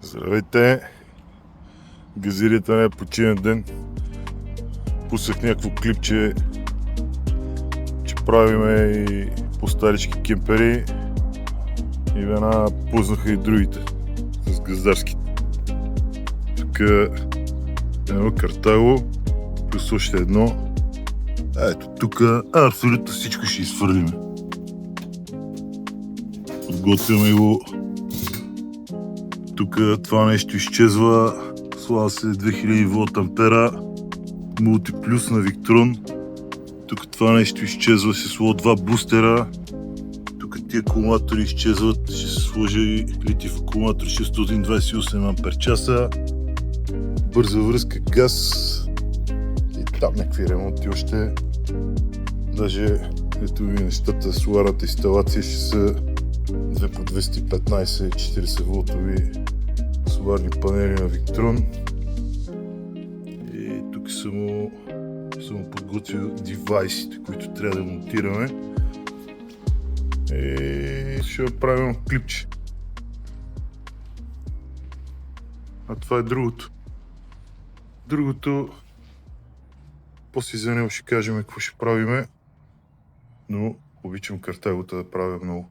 Здравейте! Газирията не е починен ден. Пуснах някакво клипче, че правиме и по старички кемпери и веднага пуснаха и другите с газдарските. Тук едно картаго, плюс още едно. Ето тук абсолютно всичко ще изфърлиме. Подготвяме го. Тук това нещо изчезва, слава се 2000 волт ампера, мултиплюс на Виктрон. Тук това нещо изчезва, се слова 2 бустера. Тук тия акумулатори изчезват, ще се сложи литиев акумулатор 628 ампер часа. Бърза връзка газ и там някакви ремонти още. Даже ето ви нещата, соларната инсталация ще са 2 по 215 40 волтови соларни панели на Виктрон. И тук съм подготвил девайсите, които трябва да монтираме. И ще правим клипче. А това е другото. После за него ще кажем какво ще правиме, но обичам картагота да правя много.